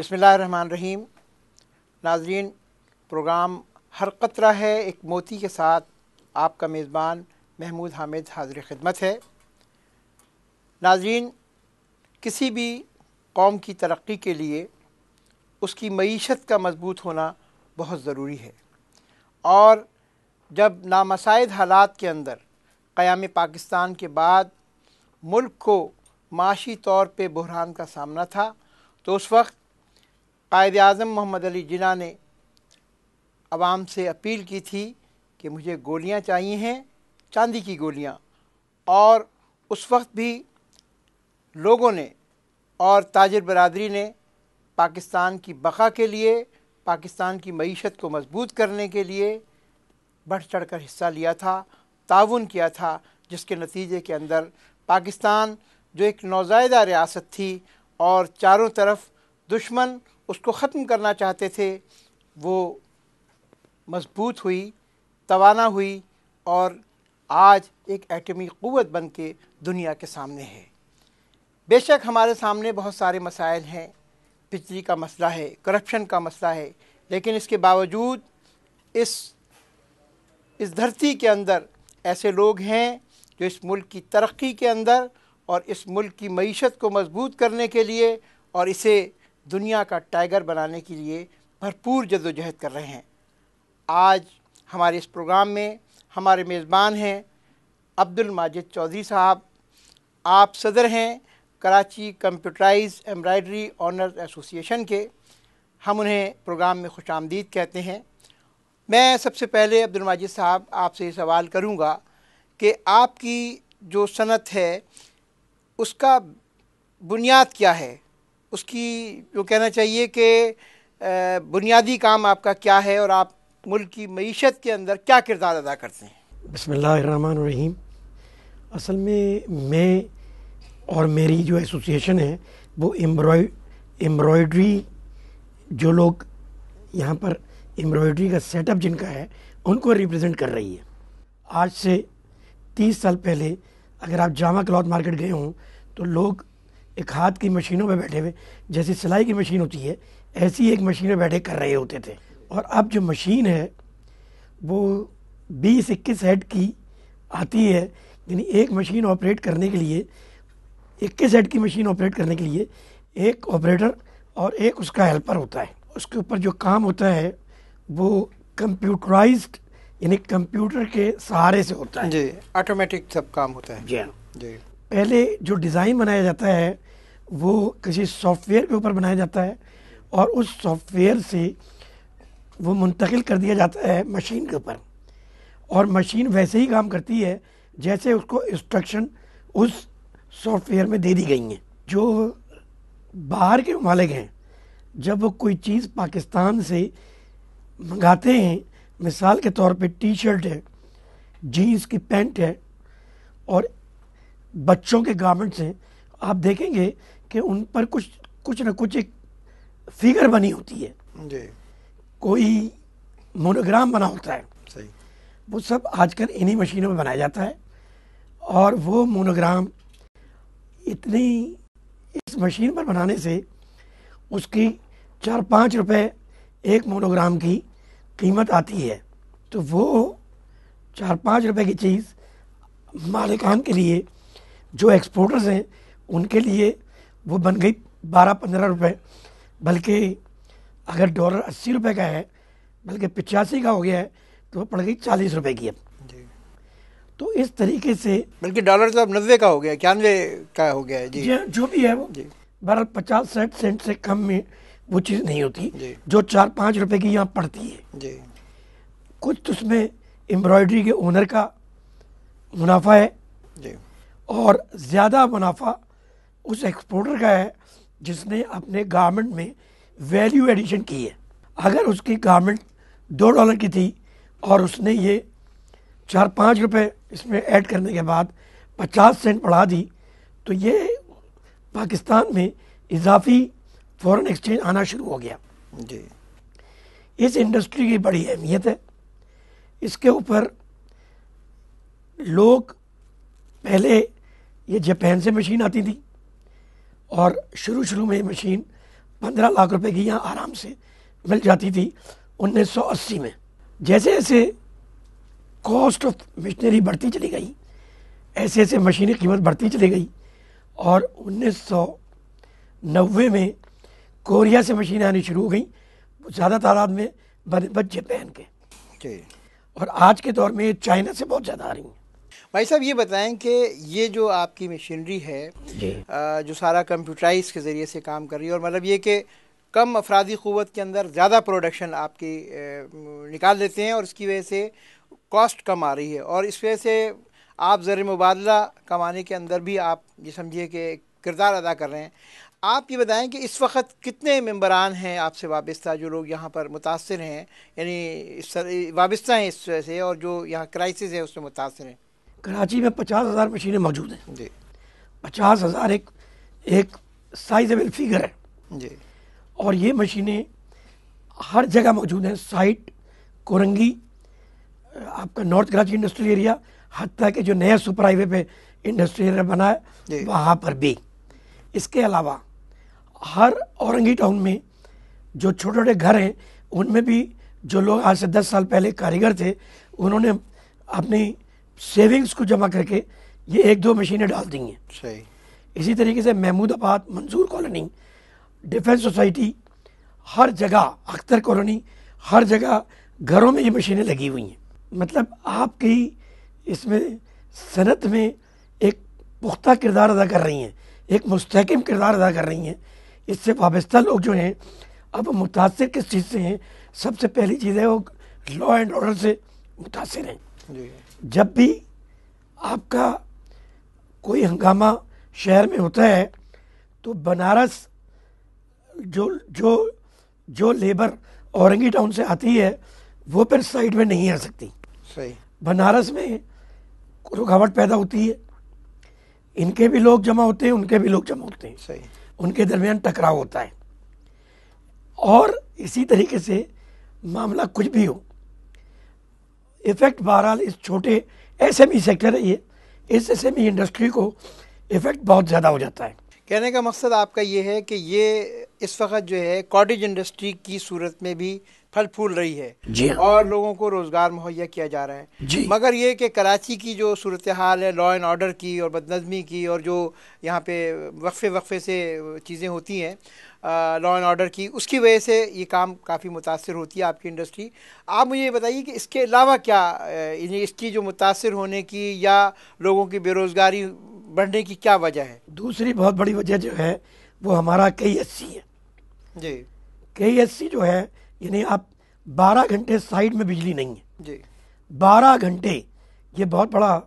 बिस्मिल्लाहिर्रहमानिर्रहीम। नाज़रीन, प्रोग्राम हर क़तरा है एक मोती के साथ आपका मेज़बान महमूद हामिद हाज़िर खिदमत है। नाज़रीन, किसी भी कौम की तरक्की के लिए उसकी मईशत का मज़बूत होना बहुत ज़रूरी है, और जब नामसाइद हालात के अंदर क़याम पाकिस्तान के बाद मुल्क को माशी तौर पे बहरान का सामना था, तो उस वक्त कायद आज़म मोहम्मद अली जिन्ना ने अवाम से अपील की थी कि मुझे गोलियां चाहिए हैं, चांदी की गोलियां। और उस वक्त भी लोगों ने और ताजिर बरादरी ने पाकिस्तान की बका के लिए, पाकिस्तान की मईशत को मजबूत करने के लिए बढ़ चढ़ कर हिस्सा लिया था, ताउन किया था, जिसके नतीजे के अंदर पाकिस्तान जो एक नौज़ायदा रियासत थी और चारों तरफ दुश्मन उसको ख़त्म करना चाहते थे, वो मजबूत हुई, तवाना हुई और आज एक एटमी क़ुव्वत बन के दुनिया के सामने है। बेशक हमारे सामने बहुत सारे मसाइल हैं, बिजली का मसला है, करप्शन का मसला है, लेकिन इसके बावजूद इस धरती के अंदर ऐसे लोग हैं जो इस मुल्क की तरक्की के अंदर और इस मुल्क की मईशत को मजबूत करने के लिए और इसे दुनिया का टाइगर बनाने के लिए भरपूर जद्दोजहद कर रहे हैं। आज हमारे इस प्रोग्राम में हमारे मेज़बान हैं अब्दुल माजिद चौधरी साहब। आप सदर हैं Karachi computerised embroidery owners association के। हम उन्हें प्रोग्राम में खुशामदीद कहते हैं। मैं सबसे पहले अब्दुल माजिद साहब आपसे सवाल करूंगा कि आपकी जो सनत है उसका बुनियाद क्या है, उसकी जो कहना चाहिए कि बुनियादी काम आपका क्या है और आप मुल्क की मईशत के अंदर क्या किरदार अदा करते हैं। बिस्मिल्लाहिर्रहमानिर्रहीम। असल में मैं और मेरी जो एसोसिएशन है वो एम्ब्रॉयडरी, जो लोग यहाँ पर एम्ब्रॉयडरी का सेटअप जिनका है उनको रिप्रेजेंट कर रही है। आज से 30 साल पहले अगर आप जामा क्लॉथ मार्केट गए हों तो लोग एक हाथ की मशीनों पे बैठे हुए, जैसे सिलाई की मशीन होती है ऐसी एक मशीन में बैठे कर रहे होते थे। और अब जो मशीन है वो 20-21 हेड की आती है, यानी एक मशीन ऑपरेट करने के लिए, 21 हेड की मशीन ऑपरेट करने के लिए एक ऑपरेटर और एक उसका हेल्पर होता है। उसके ऊपर जो काम होता है वो कंप्यूटराइज्ड, यानी कंप्यूटर के सहारे से होता है जी, ऑटोमेटिक सब काम होता है। जी जी। पहले जो डिज़ाइन बनाया जाता है वो किसी सॉफ्टवेयर के ऊपर बनाया जाता है और उस सॉफ्टवेयर से वो मुंतकिल कर दिया जाता है मशीन के ऊपर, और मशीन वैसे ही काम करती है जैसे उसको इंस्ट्रक्शन उस सॉफ्टवेयर में दे दी गई हैं। जो बाहर के मालिक हैं, जब वो कोई चीज़ पाकिस्तान से मंगाते हैं, मिसाल के तौर पे टी शर्ट है, जीन्स की पैंट है और बच्चों के गारमेंट्स हैं, आप देखेंगे कि उन पर कुछ न कुछ एक फिगर बनी होती है जी। कोई मोनोग्राम बना होता है। सही। वो सब आजकल इन्हीं मशीनों में बनाया जाता है और वो मोनोग्राम इतनी इस मशीन पर बनाने से उसकी 4-5 रुपए एक मोनोग्राम की कीमत आती है। तो वो 4-5 रुपए की चीज़ मालिकान के लिए, जो एक्सपोर्टर्स हैं उनके लिए वो बन गई 12-15 रुपए, बल्कि अगर डॉलर 80 रुपए का है, बल्कि 85 का हो गया है, तो वो पड़ गई 40 रुपए की अब। जी। तो इस तरीके से, बल्कि डॉलर तो अब 90 का हो गया, 91 का हो गया है। जी। जो भी है वो जी। बहरहाल 50-60 सेंट से कम में वो चीज़ नहीं होती जी। जो 4-5 रुपए की यहाँ पड़ती है। जी। कुछ तो उसमें एम्ब्रॉयडरी के ओनर का मुनाफा है जी। और ज़्यादा मुनाफा उस एक्सपोर्टर का है जिसने अपने गारमेंट में वैल्यू एडिशन की है। अगर उसकी गारमेंट $2 की थी और उसने ये 4-5 रुपए इसमें ऐड करने के बाद 50 सेंट बढ़ा दी, तो ये पाकिस्तान में इजाफी फॉरेन एक्सचेंज आना शुरू हो गया। जी। इस इंडस्ट्री की बड़ी अहमियत है। इसके ऊपर लोग, पहले ये जापान से मशीन आती थी और शुरू में मशीन 15 लाख रुपए की यहाँ आराम से मिल जाती थी 1980 में। जैसे जैसे कॉस्ट ऑफ मशीनरी बढ़ती चली गई, ऐसे ऐसे मशीनी कीमत बढ़ती चली गई, और 1990 में कोरिया से मशीनें आनी शुरू हो गई, ज़्यादा तादाद में बनस्बत जापान के, और आज के दौर में चाइना से बहुत ज़्यादा आ रही हैं। भाई साहब ये बताएं कि ये जो आपकी मशीनरी है जो सारा कंप्यूटराइज के ज़रिए से काम कर रही है, और मतलब ये कि कम अफरादी क़ुव्वत के अंदर ज़्यादा प्रोडक्शन आपकी निकाल लेते हैं और इसकी वजह से कॉस्ट कम आ रही है, और इस वजह से आप ज़र मुबादला कमाने के अंदर भी आप ये समझिए कि किरदार अदा कर रहे हैं। आप ये बताएं कि इस वक्त कितने मेंबरान हैं आपसे वाबस्ता, जो लोग यहाँ पर मुतासर हैं, यानी वाबस्ता हैं इस वजह से, और जो यहाँ क्राइसिस है उससे मुतासर हैं? कराची में 50,000 मशीनें मौजूद हैं जी। 50,000 एक साइजेबल फिगर है जी। और ये मशीनें हर जगह मौजूद हैं। साइट कोरंगी, आपका नॉर्थ कराची इंडस्ट्रियल एरिया, हत्ता के जो नया सुपर हाईवे पे इंडस्ट्रियल एरिया बना है वहाँ पर भी। इसके अलावा हर औरंगी टाउन में जो छोटे छोटे घर हैं उनमें भी जो लोग आज से 10 साल पहले कारीगर थे, उन्होंने अपनी सेविंग्स को जमा करके ये 1-2 मशीनें डाल दी हैं। सही। इसी तरीके से महमूदाबाद, मंजूर कॉलोनी, डिफेंस सोसाइटी, हर जगह अख्तर कॉलोनी, हर जगह घरों में ये मशीनें लगी हुई हैं। मतलब आपकी इसमें सनत में एक पुख्ता किरदार अदा कर रही हैं, एक मुस्तहकम किरदार अदा कर रही हैं। इससे वाबस्ता लोग जो हैं अब मुतासिर किस चीज़ से हैं? सबसे पहली चीज़ है वो लॉ एंड ऑर्डर से मुतासिर हैं। जब भी आपका कोई हंगामा शहर में होता है तो बनारस जो जो जो लेबर औरंगी टाउन से आती है वो फिर साइड में नहीं आ सकती। सही। बनारस में रुकावट पैदा होती है, इनके भी लोग जमा होते हैं, उनके भी लोग जमा होते हैं। सही। उनके दरमियान टकराव होता है, और इसी तरीके से मामला कुछ भी हो, इफेक्ट बहरहाल इस छोटे एसएमई सेक्टर है ये, इस एसएमई इंडस्ट्री को इफेक्ट बहुत ज़्यादा हो जाता है। कहने का मकसद आपका ये है कि ये इस वक्त जो है कॉटेज इंडस्ट्री की सूरत में भी फल फूल रही है जी हाँ। और लोगों को रोज़गार मुहैया किया जा रहा है जी। मगर ये कि कराची की जो सूरत हाल है लॉ एंड ऑर्डर की और बदनज़मी की, और जो यहाँ पे वक्फे से चीज़ें होती हैं लॉ एंड ऑर्डर की, उसकी वजह से ये काम काफ़ी मुतासिर होती है आपकी इंडस्ट्री। आप मुझे ये बताइए कि इसके अलावा क्या इसकी जो मुतासिर होने की या लोगों की बेरोज़गारी बढ़ने की क्या वजह है? दूसरी बहुत बड़ी वजह जो है वो हमारा KSC है जी। KSC जो है, यानी आप 12 घंटे साइड में बिजली नहीं है जी। 12 घंटे, ये बहुत बड़ा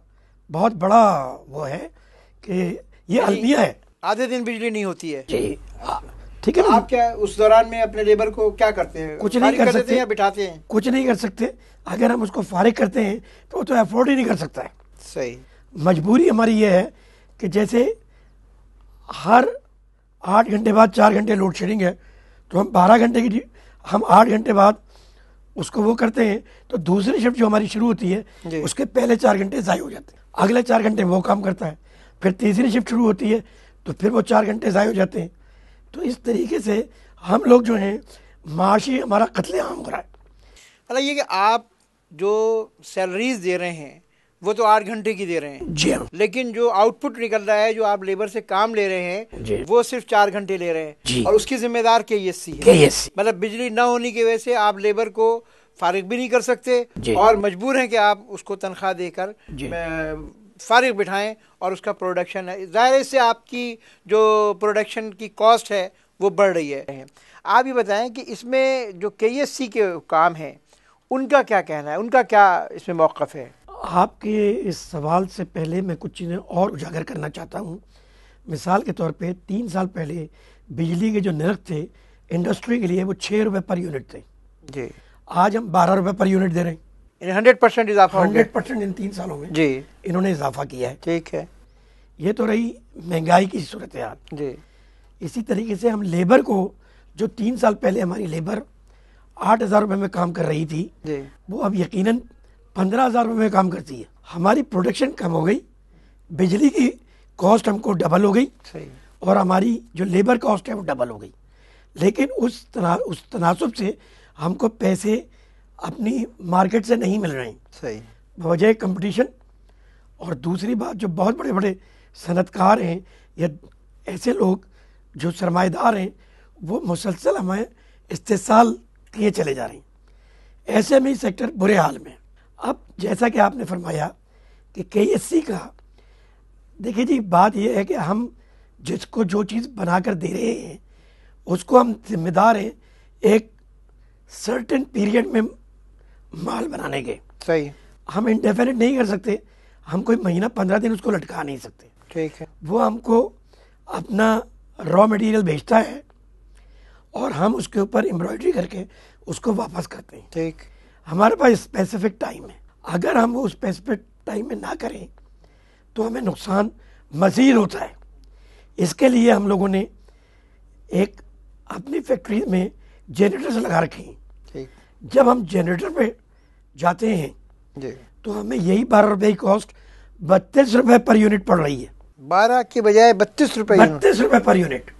वो है कि ये अलमिया है। आधे दिन बिजली नहीं होती है जी। ठीक है ना। आप क्या उस दौरान में अपने लेबर को क्या करते हैं? कुछ नहीं कर सकते या बिठाते हैं? कुछ नहीं कर सकते। अगर हम उसको फारिग करते हैं तो वो तो अफोर्ड ही नहीं कर सकता है। सही। मजबूरी हमारी ये है कि जैसे हर 8 घंटे बाद 4 घंटे लोड शेडिंग है, तो हम 12 घंटे की हम 8 घंटे बाद उसको वो करते हैं, तो दूसरी शिफ्ट जो हमारी शुरू होती है उसके पहले 4 घंटे ज़ाय हो जाते हैं, अगले 4 घंटे वो काम करता है, फिर तीसरी शिफ्ट शुरू होती है तो फिर वो 4 घंटे ज़ाय हो जाते हैं। तो इस तरीके से हम लोग जो हैं माशी हमारा कत्लेआम हो रहा है। मतलब ये कि आप जो सैलरीज दे रहे हैं वो तो 8 घंटे की दे रहे हैं जी हाँ, लेकिन जो आउटपुट निकल रहा है, जो आप लेबर से काम ले रहे हैं वो सिर्फ 4 घंटे ले रहे हैं, और उसकी जिम्मेदार KSC है। KSC मतलब बिजली न होने की वजह से आप लेबर को फारिग भी नहीं कर सकते और मजबूर हैं कि आप उसको तनख्वाह देकर फारिग बिठाएं और उसका प्रोडक्शन है, ज़ाहिर है इससे आपकी जो प्रोडक्शन की कॉस्ट है वो बढ़ रही है। आप ये बताएं कि इसमें जो KSC के काम हैं उनका क्या कहना है, उनका क्या इसमें मौक़िफ़ है? आपके इस सवाल से पहले मैं कुछ चीज़ें और उजागर करना चाहता हूँ। मिसाल के तौर पे 3 साल पहले बिजली के जो नर्ख थे इंडस्ट्री के लिए वो 6 रुपये पर यूनिट थे जी। आज हम 12 रुपये पर यूनिट दे रहे हैं। 100% इजाफा हो गया। 100% इन 3 सालों में जी इन्होंने इजाफा किया है। ठीक है। ये तो रही महंगाई की सूरत हाल जी। इसी तरीके से हम लेबर को, जो 3 साल पहले हमारी लेबर 8,000 रुपये में काम कर रही थी जी। वो अब यकीनन 15,000 रुपये में काम करती है। हमारी प्रोडक्शन कम हो गई, बिजली की कॉस्ट हमको डबल हो गई, सही। और हमारी जो लेबर कॉस्ट है वो डबल हो गई। लेकिन उस तनासुब से हमको पैसे अपनी मार्केट से नहीं मिल रहे हैं, सही, बवजह कंपटीशन। और दूसरी बात, जो बहुत बड़े बड़े सनतकार हैं या ऐसे लोग जो सरमाएदार हैं, वो मुसलसल हमें इस्तेसाल किए चले जा रहे हैं। ऐसे में सेक्टर बुरे हाल में। अब जैसा कि आपने फरमाया कि KSC का, देखिए जी, बात यह है कि हम जिसको जो चीज़ बना कर दे रहे हैं उसको हम जिम्मेदार हैं एक सर्टेन पीरियड में माल बनाने के। सही, हम इंडेफिनिट नहीं कर सकते, हम कोई महीना 15 दिन उसको लटका नहीं सकते। ठीक है। वो हमको अपना रॉ मटेरियल बेचता है और हम उसके ऊपर एम्ब्रॉयडरी करके उसको वापस करते हैं। ठीक, हमारे पास स्पेसिफिक टाइम है, अगर हम वो स्पेसिफिक टाइम में ना करें तो हमें नुकसान मज़ीद होता है। इसके लिए हम लोगों ने एक अपनी फैक्ट्री में जनरेटर्स लगा रखे हैं। ठीक, जब हम जनरेटर पे जाते हैं जी, तो हमें यही 12 रुपये की कॉस्ट 32 रुपये पर यूनिट पड़ रही है। 12 के बजाय 32 रुपये, 32 रुपये पर यूनिट।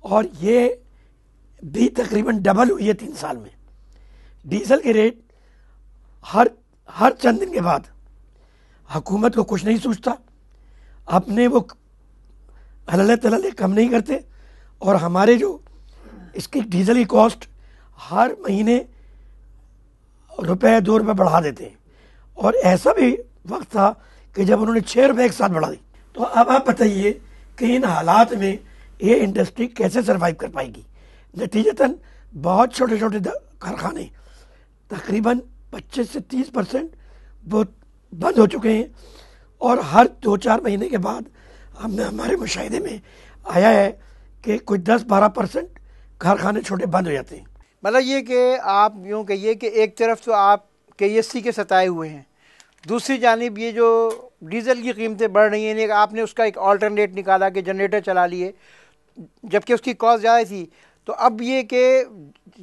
और ये भी तकरीबन डबल हुई है 3 साल में। डीजल के रेट हर चंद दिन के बाद हुकूमत को कुछ नहीं सोचता, अपने वो हलले तलले कम नहीं करते, और हमारे जो इसकी डीजल की कॉस्ट हर महीने रुपए 2 रुपये बढ़ा देते हैं। और ऐसा भी वक्त था कि जब उन्होंने 6 रुपये एक साथ बढ़ा दी। तो अब आप बताइए कि इन हालात में ये इंडस्ट्री कैसे सरवाइव कर पाएगी। नतीजतन बहुत छोटे छोटे कारखाने, तकरीबन 25 से 30% वो बंद हो चुके हैं। और हर 2-4 महीने के बाद हमारे मुशाहिदे में आया है कि कुछ 10-12% कारखाने छोटे बंद हो जाते हैं। मतलब ये कि आप यूँ कहिए कि एक तरफ तो आप KSC के सताए हुए हैं, दूसरी जानिब ये जो डीज़ल की कीमतें बढ़ रही हैं, आपने उसका एक अल्टरनेट निकाला कि जनरेटर चला लिए, जबकि उसकी कॉस्ट ज़्यादा थी। तो अब ये कि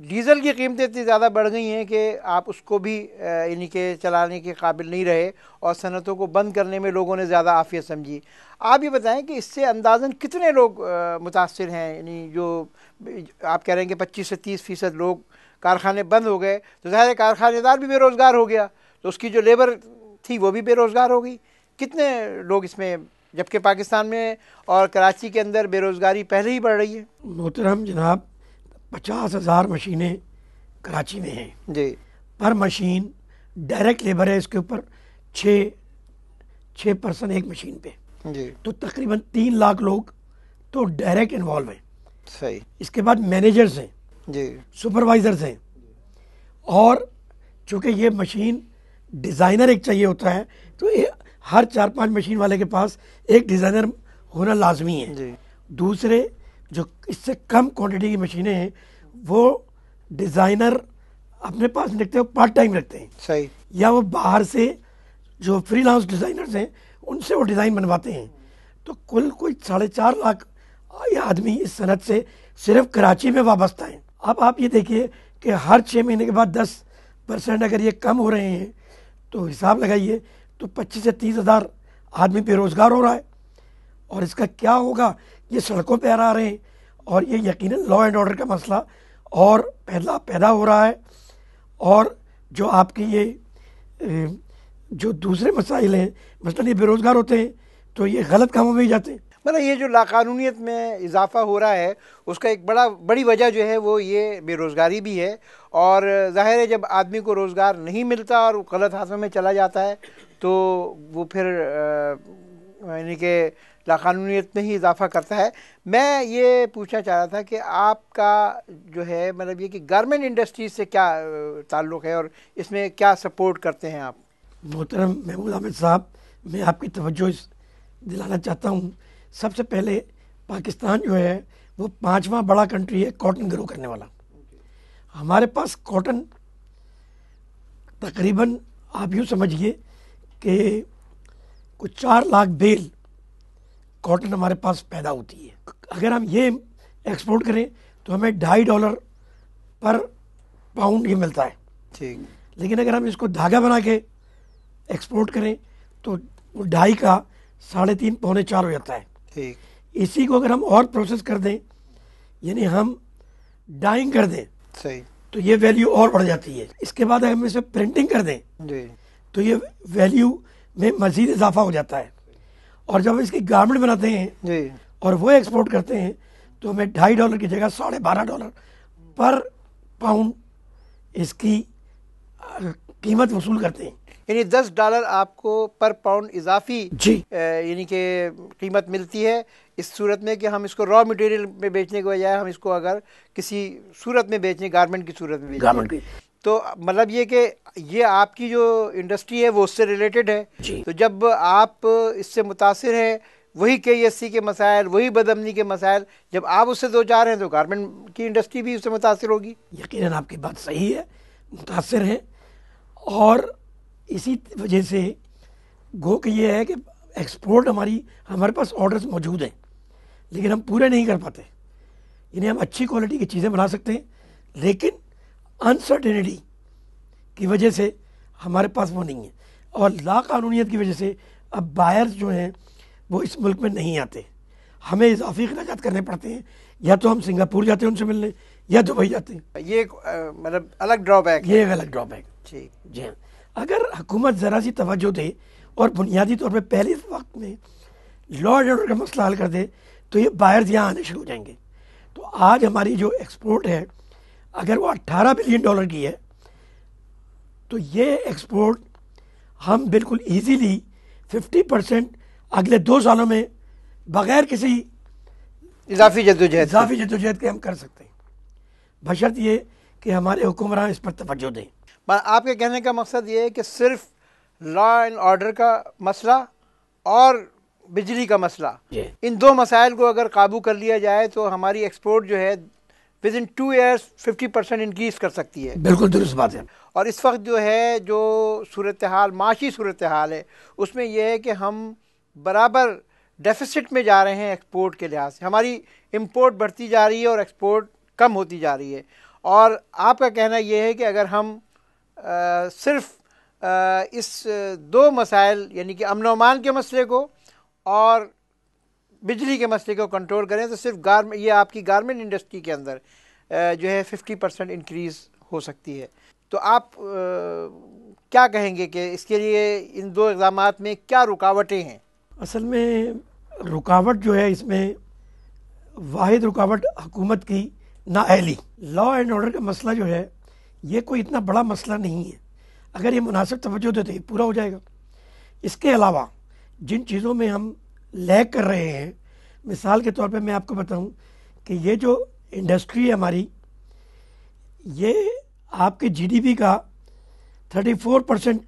डीज़ल की कीमतें इतनी ज़्यादा बढ़ गई हैं कि आप उसको भी यानी कि चलाने के काबिल नहीं रहे और सनतों को बंद करने में लोगों ने ज़्यादा आफियत समझी। आप ये बताएं कि इससे अंदाज़न कितने लोग मुतासिर हैं? यानी जो आप कह रहे हैं कि 25 से 30% लोग, कारखाने बंद हो गए तो ज़ाहिर है कारखानेदार भी बेरोज़गार हो गया, तो उसकी जो लेबर थी वो भी बेरोज़गार हो गई। कितने लोग इसमें, जबकि पाकिस्तान में और कराची के अंदर बेरोज़गारी पहले ही बढ़ रही है। मोहतरम जनाब, 50,000 मशीनें कराची में हैं जी। पर मशीन डायरेक्ट लेबर है, इसके ऊपर 6 पर्सन एक मशीन पे जी। तो तकरीबन 3 लाख लोग तो डायरेक्ट इन्वॉल्व हैं। सही। इसके बाद मैनेजर्स हैं जी, सुपरवाइजर्स हैं, और चूँकि ये मशीन डिज़ाइनर एक चाहिए होता है तो हर 4-5 मशीन वाले के पास एक डिज़ाइनर होना लाजमी है। जी। दूसरे जो इससे कम क्वांटिटी की मशीनें हैं वो डिज़ाइनर अपने पास नहीं रखते, वो पार्ट टाइम रखते हैं। सही। या वो बाहर से जो फ्रीलांस डिज़ाइनर्स हैं उनसे वो डिज़ाइन बनवाते हैं। तो कुल कोई 4.5 लाख आदमी इस सनत से सिर्फ कराची में वाबस्ता है। अब आप ये देखिए कि हर 6 महीने के बाद 10% अगर ये कम हो रहे हैं तो हिसाब लगाइए तो 25 से 30 हज़ार आदमी बेरोज़गार हो रहा है। और इसका क्या होगा, ये सड़कों पे आ रहे हैं और ये यकीनन लॉ एंड ऑर्डर का मसला और पैदा हो रहा है। और जो आपकी ये जो दूसरे मसाइल हैं, मसलन ये बेरोज़गार होते हैं तो ये गलत कामों में ही जाते हैं। मतलब ये जो लाकानूनियत में इजाफा हो रहा है उसका एक बड़ी वजह जो है वो ये बेरोज़गारी भी है। और ज़ाहिर है जब आदमी को रोज़गार नहीं मिलता और वो गलत हाथों में चला जाता है तो वो फिर यानी कि लाकानूनियत में ही इजाफा करता है। मैं ये पूछना चाह रहा था कि आपका जो है मतलब ये कि गारमेंट इंडस्ट्रीज से क्या ताल्लुक़ है और इसमें क्या सपोर्ट करते हैं आप? मोहतरम महमूद आमिर साहब, मैं आपकी तवज्जो दिलाना चाहता हूँ। सबसे पहले पाकिस्तान जो है वो 5वां बड़ा कंट्री है कॉटन ग्रो करने वाला। हमारे पास कॉटन तकरीबन आप यूँ समझिए कि कुछ 4 लाख बेल कॉटन हमारे पास पैदा होती है। अगर हम ये एक्सपोर्ट करें तो हमें $2.5 पर पाउंड ये मिलता है। ठीक। लेकिन अगर हम इसको धागा बना के एक्सपोर्ट करें तो वो 2.5 का 3.5 पौने 4 हो जाता है। ठीक। इसी को अगर हम और प्रोसेस कर दें, यानी हम डाइंग कर दें सही तो ये वैल्यू और बढ़ जाती है। इसके बाद अगर हम इसे प्रिंटिंग कर दें जी तो ये वैल्यू में मज़ीद इजाफा हो जाता है। और जब इसकी गारमेंट बनाते हैं जी और वो एक्सपोर्ट करते हैं तो हमें $2.5 की जगह $12.5 पर पाउंड इसकी कीमत वसूल करते हैं। यानी $10 आपको पर पाउंड इजाफी जी यानी कि कीमत मिलती है इस सूरत में कि हम इसको रॉ मटेरियल में बेचने के बजाय हम इसको अगर किसी सूरत में बेचें, गारमेंट की सूरत में गारमेंट बेचें, की तो मतलब ये कि ये आपकी जो इंडस्ट्री है वो उससे रिलेटेड है। जी। तो जब आप इससे मुतासिर हैं, वही KSC के मसाइल, वही बदअमनी के मसाइल जब आप उससे दो चार हैं तो गारमेंट की इंडस्ट्री भी उससे मुतासिर होगी। यकीनन आपकी बात सही है, मुतासिर है। और इसी वजह से गो कि ये है कि एक्सपोर्ट हमारे पास ऑर्डर्स मौजूद हैं लेकिन हम पूरे नहीं कर पाते। यानी हम अच्छी क्वालिटी की चीज़ें बना सकते हैं लेकिन अनसर्टेनिटी की वजह से हमारे पास वो नहीं है और लाकानूनियत की वजह से अब बायर्स जो हैं वो इस मुल्क में नहीं आते। हमें इजाफी अखराजात करने पड़ते हैं, या तो हम सिंगापुर जाते हैं उनसे मिलने या दुबई जाते हैं। ये एक मतलब अलग ड्रॉबैक है। ये एक अलग ड्रॉबैक। जी हाँ, अगर हुकूमत ज़रा सी तवज्जो दे और बुनियादी तौर पर पहले वक्त में लॉ एंड ऑर्डर का मसला हल कर दे तो ये बायर्स यहाँ आने शुरू हो जाएंगे। तो आज हमारी जो एक्सपोर्ट है अगर वो $18 बिलियन की है तो ये एक्सपोर्ट हम बिल्कुल इजीली 50% अगले 2 सालों में बगैर किसी इजाफी जद्दोजहद के हम कर सकते हैं, बशर्त ये कि हमारे हुक्मरान इस पर तवज्जो दें। आपके कहने का मकसद ये है कि सिर्फ लॉ एंड ऑर्डर का मसला और बिजली का मसला, इन दो मसाइल को अगर काबू कर लिया जाए तो हमारी एक्सपोर्ट जो है विद इन 2 ईयर्स 50% इंक्रीज कर सकती है। बिल्कुल दुरुस्त बात है। और इस वक्त जो है जो सूरत हाल, माशी सूरत हाल है, उसमें यह है कि हम बराबर डेफिसिट में जा रहे हैं एक्सपोर्ट के लिहाज से। हमारी इंपोर्ट बढ़ती जा रही है और एक्सपोर्ट कम होती जा रही है। और आपका कहना यह है कि अगर हम सिर्फ इस दो मसाइल यानी कि अमन अमान के मसले को और बिजली के मसले को कंट्रोल करें तो सिर्फ ये आपकी गारमेंट इंडस्ट्री के अंदर जो है 50% इंक्रीज़ हो सकती है। तो आप क्या कहेंगे कि इसके लिए इन दो इक़दामात में क्या रुकावटें हैं? असल में रुकावट जो है इसमें वाहिद रुकावट हुकूमत की नाअहली। लॉ एंड ऑर्डर का मसला जो है ये कोई इतना बड़ा मसला नहीं है, अगर ये मुनासिब तवज्जो दे तो ये पूरा हो जाएगा। इसके अलावा जिन चीज़ों में हम लैग कर रहे हैं, मिसाल के तौर पे मैं आपको बताऊं कि ये जो इंडस्ट्री है हमारी, ये आपके जीडीपी का 34%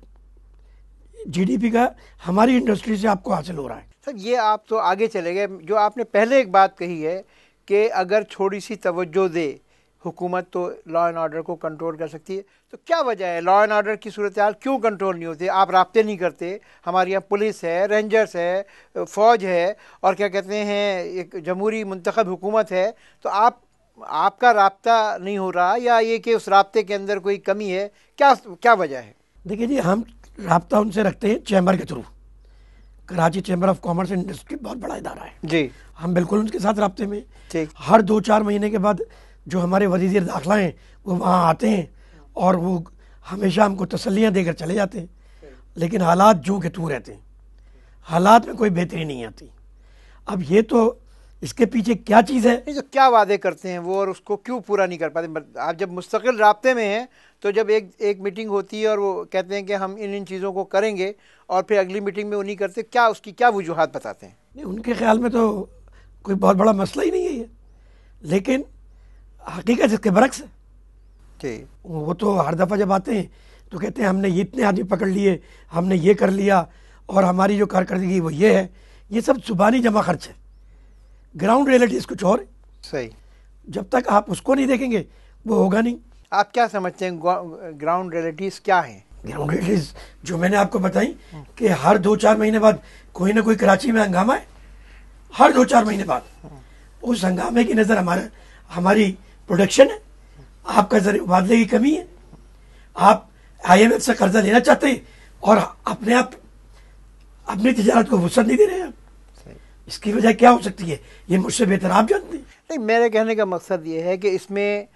जीडीपी का हमारी इंडस्ट्री से आपको हासिल हो रहा है। सर ये आप तो आगे चले गए। जो आपने पहले एक बात कही है कि अगर थोड़ी सी तवज्जो दे हुकूमत तो लॉ एंड ऑर्डर को कंट्रोल कर सकती है, तो क्या वजह है लॉ एंड ऑर्डर की सूरत हाल क्यों कंट्रोल नहीं होती? आप राब्ते नहीं करते? हमारे यहाँ पुलिस है, रेंजर्स है, फ़ौज है और क्या कहते हैं एक जमहूरी मुंतखब हुकूमत है, तो आपका राब्ता नहीं हो रहा, या ये कि उस राब्ते के अंदर कोई कमी है? क्या वजह है? देखिए जी, हम राब्ता उनसे रखते हैं चैम्बर के through. Karachi chamber of commerce and industry बहुत बड़ा इदारा है जी, हम बिल्कुल उनके साथ राब्ते में। ठीक। हर 2-4 महीने के बाद जो हमारे वज़ीर दाखिला हैं वो वहाँ आते हैं और वो हमेशा हमको तसल्लियाँ देकर चले जाते हैं, लेकिन हालात जूं के तूं रहते हैं, हालात में कोई बेहतरी नहीं आती। अब ये तो इसके पीछे क्या चीज़ है? नहीं तो क्या वादे करते हैं वो और उसको क्यों पूरा नहीं कर पाते? आप जब मुस्तकिल राब्ते में हैं तो जब एक मीटिंग होती है और वो कहते हैं कि हम इन चीज़ों को करेंगे और फिर अगली मीटिंग में वो नहीं करते, क्या उसकी क्या वजूहात बताते हैं? नहीं, उनके ख्याल में तो कोई बहुत बड़ा मसला ही नहीं है ये, लेकिन हकीकत इसके बरक्स है। ठीक। वो तो हर दफ़ा जब आते हैं तो कहते हैं हमने इतने आदमी पकड़ लिए, हमने ये कर लिया और हमारी जो कारकर्दगी वो ये है। ये सब जुबानी जमा खर्च है, ग्राउंड रियलिटीज़ कुछ और है। सही। जब तक आप उसको नहीं देखेंगे वो होगा नहीं। आप क्या समझते हैं ग्राउंड रियलिटीज़ क्या हैं? ग्राउंड रियलिटीज़ जो मैंने आपको बताई कि हर 2-4 महीने बाद कोई ना कोई कराची में हंगामा है, हर 2-4 महीने बाद। उस हंगामे की नज़र हमारी प्रोडक्शन है, आपका मुबादले की कमी है, आप IMF से कर्जा लेना चाहते हैं और अपनी तिजारत को वसअत नहीं दे रहे हैं। इसकी वजह क्या हो सकती है ये मुझसे बेहतर आप जानते हैं। नहीं, मेरे कहने का मकसद ये है कि इसमें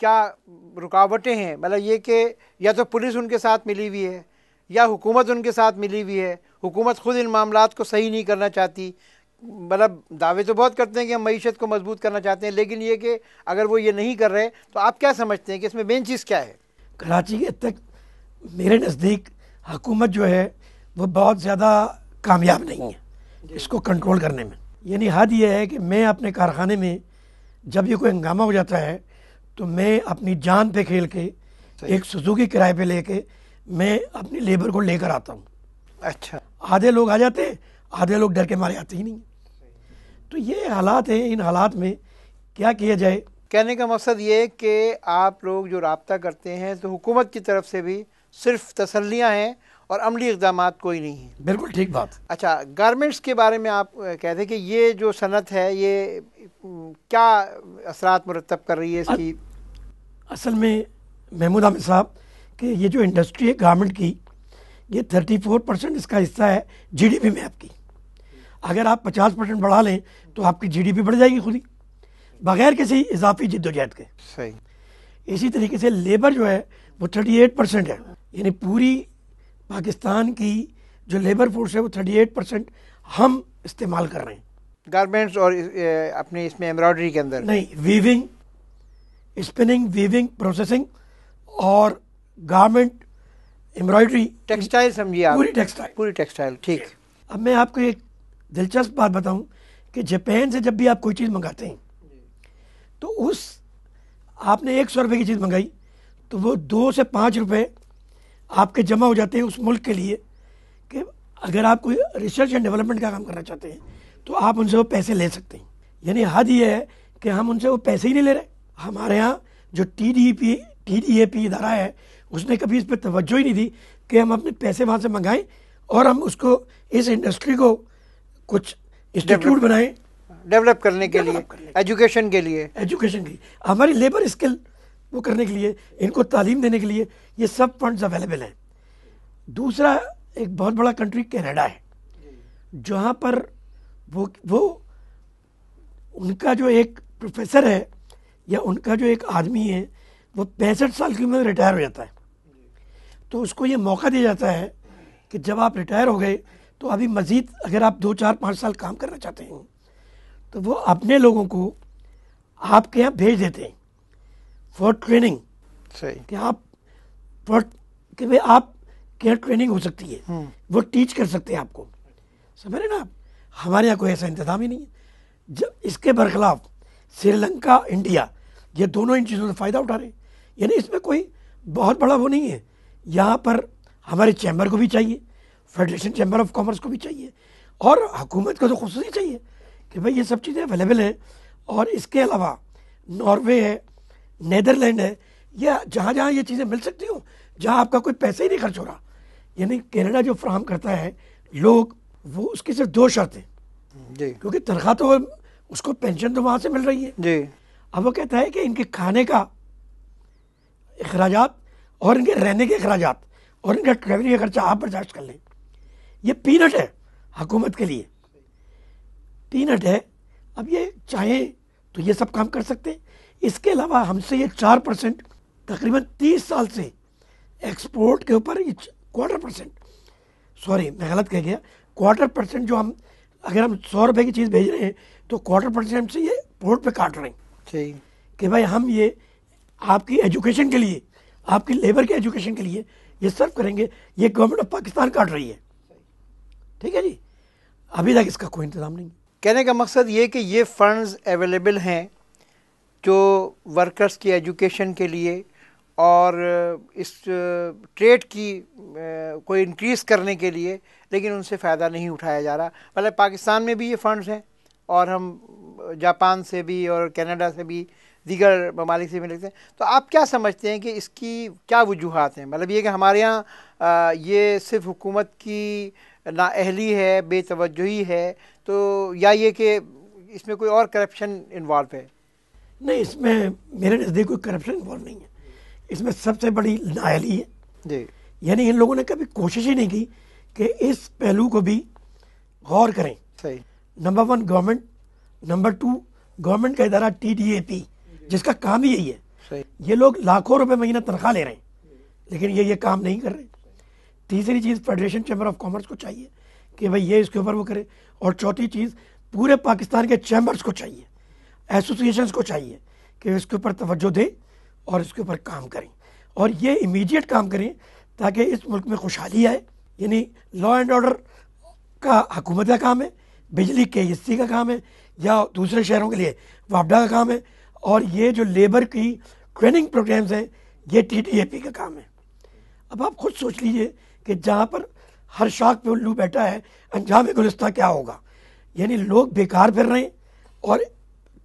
क्या रुकावटें हैं, मतलब ये कि या तो पुलिस उनके साथ मिली हुई है या हुकूमत उनके साथ मिली हुई है, हुकूमत खुद इन मामलात को सही नहीं करना चाहती। मतलब दावे तो बहुत करते हैं कि हम मईशत को मजबूत करना चाहते हैं, लेकिन ये कि अगर वो ये नहीं कर रहे तो आप क्या समझते हैं कि इसमें मेन चीज़ क्या है? कराची के तक मेरे नज़दीक हुकूमत जो है वो बहुत ज़्यादा कामयाब नहीं है इसको कंट्रोल करने में। यानी हद ये है कि मैं अपने कारखाने में जब ये कोई हंगामा हो जाता है तो मैं अपनी जान पे खेल के एक सुजुकी किराए पे लेके मैं अपनी लेबर को लेकर आता हूँ। अच्छा, आधे लोग आ जाते हैं, आधे लोग डर के मारे आते ही नहीं। तो ये हालात हैं, इन हालात में क्या किया जाए? कहने का मकसद ये है कि आप लोग जो राब्ता करते हैं तो हुकूमत की तरफ से भी सिर्फ तसल्लियाँ हैं और अमली इक़दामात कोई नहीं है। बिल्कुल ठीक बात। अच्छा, गारमेंट्स के बारे में आप कहते हैं कि ये जो सनत है ये क्या असरात मुरतब कर रही है इसकी? असल में महमूद आमिर साहब कि ये जो इंडस्ट्री है गारमेंट की, ये 34% इसका हिस्सा है जीडीपी में आपकी। अगर आप 50% बढ़ा लें तो आपकी जीडीपी बढ़ जाएगी खुद ही, बगैर किसी इजाफी जिद्दोजहद के। सही। इसी तरीके से लेबर जो है वो 38% है, यानी पूरी पाकिस्तान की जो लेबर फोर्स है वो 38% हम इस्तेमाल कर रहे हैं गारमेंट्स और अपने इसमें एम्ब्रॉयडरी के अंदर नहीं, वीविंग, स्पिनिंग, वीविंग, प्रोसेसिंग और गारमेंट, एम्ब्रॉयडरी, टेक्सटाइल समझिए आप, पूरी टेक्सटाइल। ठीक। अब मैं आपको एक दिलचस्प बात बताऊं कि जापान से जब भी आप कोई चीज़ मंगाते हैं तो उस आपने 100 रुपये की चीज़ मंगाई तो वो 2 से 5 रुपये आपके जमा हो जाते हैं उस मुल्क के लिए कि अगर आप कोई रिसर्च एंड डेवलपमेंट का काम करना चाहते हैं तो आप उनसे वो पैसे ले सकते हैं। यानी हद ये है कि हम उनसे वो पैसे ही नहीं ले रहे। हमारे यहाँ जो TDAP इदारा है उसने कभी इस पर तवज्जो ही नहीं दी कि हम अपने पैसे वहाँ से मंगाएं और हम उसको इस इंडस्ट्री को कुछ इंस्टीट्यूट बनाएं डेवलप करने के लिए, एजुकेशन की, हमारी लेबर स्किल वो करने के लिए, इनको तालीम देने के लिए ये सब फंड्स अवेलेबल हैं। दूसरा एक बहुत बड़ा कंट्री कनाडा है जहाँ पर वो उनका जो एक प्रोफेसर है या उनका जो एक आदमी है वो 65 साल की उम्र में रिटायर हो जाता है, तो उसको ये मौका दिया जाता है कि जब आप रिटायर हो गए तो अभी मज़ीद अगर आप 2, 4, 5 साल काम करना चाहते हैं तो वो अपने लोगों को आपके यहाँ भेज देते हैं फॉर ट्रेनिंग। सही। कि आप कि भाई आप क्या ट्रेनिंग हो सकती है, वो टीच कर सकते हैं आपको, समझ रहे ना आप? हमारे यहाँ कोई ऐसा इंतजाम ही नहीं है। जब इसके बरखिलाफ श्रीलंका, इंडिया, ये दोनों इन चीज़ों से फ़ायदा उठा रहे हैं। यानी इसमें कोई बहुत बड़ा वो नहीं है। यहाँ पर हमारे चैम्बर को भी चाहिए, फेडरेशन चैम्बर ऑफ कॉमर्स को भी चाहिए और हुकूमत को तो खुसूसी चाहिए कि भाई ये सब चीज़ें अवेलेबल हैं। और इसके अलावा नॉर्वे है, नेदरलैंड है, या जहाँ जहाँ ये चीज़ें मिल सकती हो, जहाँ आपका कोई पैसा ही नहीं खर्च हो रहा। यानी कनाडा जो फ्राहम करता है लोग, वो उसकी सिर्फ 2 शर्तें जी, क्योंकि तनख्वाह तो उसको पेंशन तो वहाँ से मिल रही है जी। अब वो कहता है कि इनके खाने का अखराजात और इनके रहने के अखराजात और इनका ट्रैवलिंग का खर्चा आप बर्दाश्त कर लें। ये पीनट है हुकूमत के लिए, पीनट है। अब ये चाहे तो ये सब काम कर सकते हैं। इसके अलावा हमसे ये 4% तकरीबन 30 साल से एक्सपोर्ट के ऊपर 1/4%, सॉरी मैं गलत कह गया, 1/4% जो हम अगर हम 100 रुपये की चीज़ भेज रहे हैं तो 1/4% से ये पोर्ट पे काट रहे हैं। सही। कि भाई हम ये आपकी एजुकेशन के लिए, आपकी लेबर के एजुकेशन के लिए ये सर्व करेंगे। ये गवर्नमेंट ऑफ पाकिस्तान काट रही है, ठीक है जी। अभी तक इसका कोई इंतजाम नहीं। कहने का मकसद ये कि ये फंड्स अवेलेबल हैं जो वर्कर्स की एजुकेशन के लिए और इस ट्रेड की कोई इंक्रीज़ करने के लिए, लेकिन उनसे फ़ायदा नहीं उठाया जा रहा। मतलब पाकिस्तान में भी ये फ़ंड्स हैं और हम जापान से भी और कनाडा से भी, दीगर ममालिक से भी लेते हैं। तो आप क्या समझते हैं कि इसकी क्या वजूहात हैं? मतलब ये कि हमारे यहाँ ये सिर्फ हुकूमत की नाअहली है, बेतवज्जोही है, तो या ये कि इसमें कोई और करप्शन इन्वॉल्व है? नहीं, इसमें मेरे नज़दीक कोई करप्शन इन्वॉल्व नहीं है। इसमें सबसे बड़ी नाअहली है जी। यानी इन लोगों ने कभी कोशिश ही नहीं की कि इस पहलू को भी गौर करें। सही। नंबर 1 गवर्नमेंट, नंबर 2 गवर्नमेंट का इदारा TDAP, जिसका काम ही यही है सही। ये लोग लाखों रुपए महीना तनख्वाह ले रहे हैं, लेकिन ये काम नहीं कर रहे। तीसरी चीज़ फेडरेशन चैम्बर ऑफ कॉमर्स को चाहिए कि भाई ये इसके ऊपर वो करे। और चौथी चीज़ पूरे पाकिस्तान के चैम्बर्स को चाहिए, एसोसिएशंस को चाहिए कि इसके ऊपर तवज्जो दें और इसके ऊपर काम करें, और ये इमीडिएट काम करें ताकि इस मुल्क में खुशहाली आए। यानी लॉ एंड ऑर्डर का हुकूमत का काम है, बिजली KSC का काम है, या दूसरे शहरों के लिए वापडा का काम है, और ये जो लेबर की ट्रेनिंग प्रोग्राम्स हैं ये TTAP का काम है। अब आप खुद सोच लीजिए कि जहाँ पर हर शाख पे उल्लू बैठा है, अंजाम गुलिस्तां क्या होगा। यानी लोग बेकार फिर रहे हैं और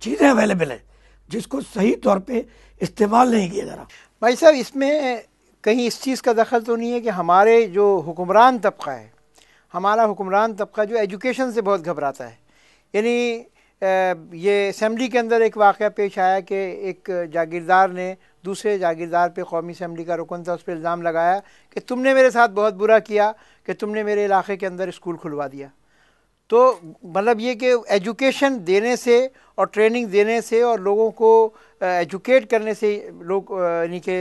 चीज़ें अवेलेबल हैं जिसको सही तौर पे इस्तेमाल नहीं किया जा रहा। भाई साहब, इसमें कहीं इस चीज़ का दखल तो नहीं है कि हमारे जो हुक्मरान तबका है, हमारा हुक्मरान तबका जो एजुकेशन से बहुत घबराता है। यानी ये असेंबली के अंदर एक वाक़या पेश आया कि एक जागीरदार ने दूसरे जागीरदार पे, कौमी असेंबली का रुकन था, उस पर इल्ज़ाम लगाया कि तुमने मेरे साथ बहुत बुरा किया कि तुमने मेरे इलाके के अंदर स्कूल खुलवा दिया। तो मतलब ये कि एजुकेशन देने से और ट्रेनिंग देने से और लोगों को एजुकेट करने से लोग यानी कि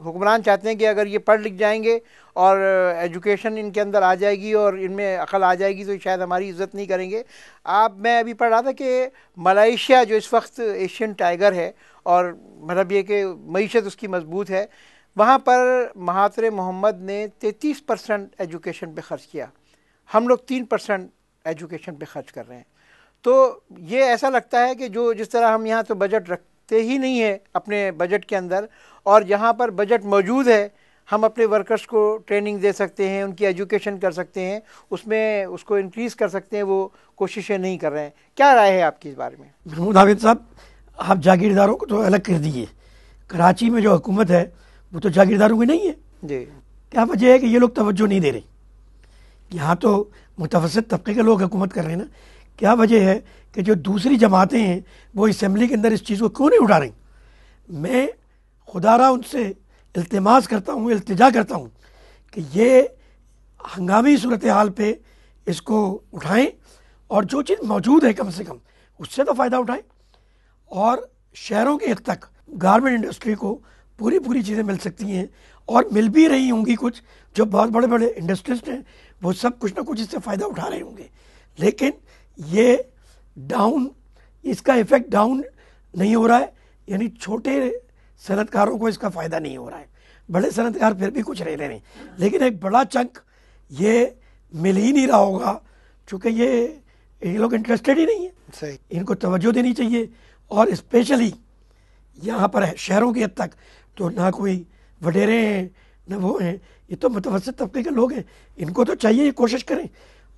हुक्मरान चाहते हैं कि अगर ये पढ़ लिख जाएंगे और एजुकेशन इनके अंदर आ जाएगी और इनमें अकल आ जाएगी तो शायद हमारी इज़्ज़त नहीं करेंगे। मैं अभी पढ़ रहा था कि मलेशिया जो इस वक्त एशियन टाइगर है और मतलब ये कि मईशत उसकी मजबूत है, वहाँ पर महातिर मोहम्मद ने 33% एजुकेशन पे ख़र्च किया। हम लोग 3% एजुकेशन पे ख़र्च कर रहे हैं। तो ये ऐसा लगता है कि जो जिस तरह हम यहाँ तो बजट रखते ही नहीं है अपने बजट के अंदर, और जहाँ पर बजट मौजूद है हम अपने वर्कर्स को ट्रेनिंग दे सकते हैं, उनकी एजुकेशन कर सकते हैं, उसमें उसको इंक्रीज़ कर सकते हैं, वो कोशिशें नहीं कर रहे हैं। क्या राय है आपकी इस बारे में? महमूद हामिद साहब, आप जागीरदारों को तो अलग कर दीजिए, कराची में जो हुकूमत है वो तो जागीरदारों की नहीं है जी। क्या वजह है कि ये लोग तवज्जो नहीं दे रहे? यहाँ तो मुतवस्सित तबके के लोग हुकूमत कर रहे हैं ना। क्या वजह है कि जो दूसरी जमातें हैं वो असम्बली के अंदर इस चीज़ को क्यों नहीं उठा रही? मैं खुदारा उनसे इल्तिमास करता हूँ, इल्तिजा करता हूँ कि ये हंगामी सूरत हाल पे इसको उठाएं और जो चीज़ मौजूद है कम से कम उससे तो फ़ायदा उठाएं, और शहरों के हद तक गारमेंट इंडस्ट्री को पूरी चीज़ें मिल सकती हैं, और मिल भी रही होंगी। कुछ जो बहुत बड़े बड़े इंडस्ट्रिस्ट हैं वो सब कुछ ना कुछ इससे फ़ायदा उठा रहे होंगे, लेकिन ये डाउन, इसका इफ़ेक्ट डाउन नहीं हो रहा है। यानी छोटे सनतकारों को इसका फ़ायदा नहीं हो रहा है, बड़े सनतकार फिर भी कुछ रह रहे हैं, लेकिन एक बड़ा चंक ये मिल ही नहीं रहा होगा चूँकि ये लोग इंटरेस्टेड ही नहीं है। सही। इनको तवज्जो देनी चाहिए, और स्पेशली यहाँ पर है शहरों की हद तक तो ना कोई वडेरे हैं ना वो हैं, ये तो मुतवस्सित तबके के लोग हैं। इनको तो चाहिए ये कोशिश करें,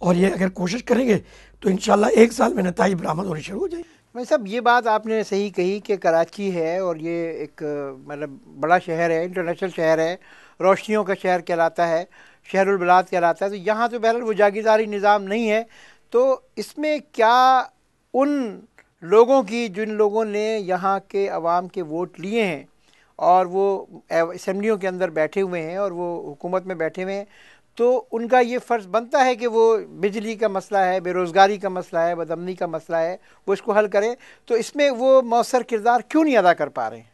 और ये अगर कोशिश करेंगे तो इंशाल्लाह 1 साल में नताइज बरामद होने शुरू हो जाएंगे। भाई साहब, ये बात आपने सही कही कि कराची है और ये एक मतलब बड़ा शहर है, इंटरनेशनल शहर है, रोशनियों का शहर कहलाता है, शहरुल बिलाद कहलाता है। तो यहाँ तो बहरहाल वो जागीरदारी निज़ाम नहीं है। तो इसमें क्या उन लोगों की, जिन लोगों ने यहाँ के अवाम के वोट लिए हैं और वो असम्बलियों के अंदर बैठे हुए हैं और वो हुकूमत में बैठे हुए हैं, तो उनका ये फ़र्ज़ बनता है कि वो बिजली का मसला है, बेरोज़गारी का मसला है, बदअमनी का मसला है, वो इसको हल करें। तो इसमें वो मौसर किरदार क्यों नहीं अदा कर पा रहे हैं?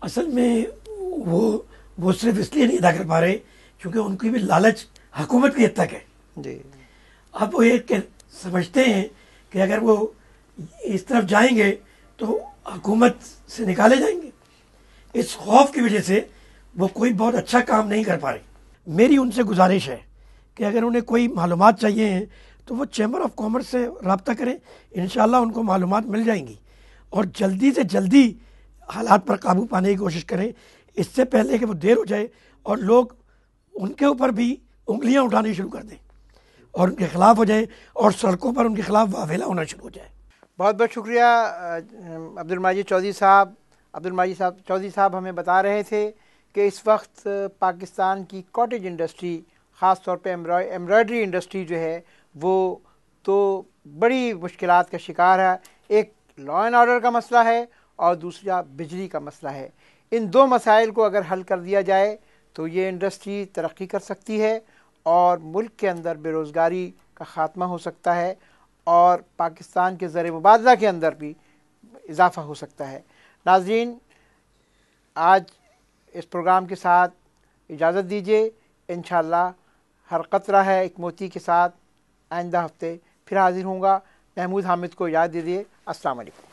असल में वो सिर्फ इसलिए नहीं अदा कर पा रहे क्योंकि उनकी भी लालच हुकूमत की हद तक है जी। अब वो ये समझते हैं कि अगर वो इस तरफ जाएंगे तो हुकूमत से निकाले जाएंगे। इस खौफ की वजह से वो कोई बहुत अच्छा काम नहीं कर पा रहे। मेरी उनसे गुजारिश है कि अगर उन्हें कोई मालूमात चाहिए हैं तो वो चैम्बर ऑफ कॉमर्स से रब्ता करें, इंशाल्लाह उनको मालूमात मिल जाएंगी, और जल्दी से जल्दी हालात पर काबू पाने की कोशिश करें, इससे पहले कि वो देर हो जाए और लोग उनके ऊपर भी उंगलियां उठानी शुरू कर दें और उनके खिलाफ हो जाए और सड़कों पर उनके खिलाफ वावेला होना शुरू हो जाए। बहुत बहुत शुक्रिया अब्दुल माजिद चौधरी साहब। अब्दुल माजिद चौधरी साहब हमें बता रहे थे कि इस वक्त पाकिस्तान की कॉटेज इंडस्ट्री, ख़ास तौर पे एम्ब्रॉयडरी इंडस्ट्री जो है वो तो बड़ी मुश्किलात का शिकार है। एक लॉ एंड ऑर्डर का मसला है और दूसरा बिजली का मसला है। इन दो मसाइल को अगर हल कर दिया जाए तो ये इंडस्ट्री तरक्की कर सकती है और मुल्क के अंदर बेरोज़गारी का ख़ात्मा हो सकता है और पाकिस्तान के ज़र मुबादला के अंदर भी इजाफ़ा हो सकता है। नाज़रीन, आज इस प्रोग्राम के साथ इजाज़त दीजिए। इंशाअल्लाह हर कतरा है एक मोती के साथ आइंदा हफ्ते फिर हाज़िर होऊंगा। महमूद हामिद को याद दीजिए। अस्सलाम वालेकुम।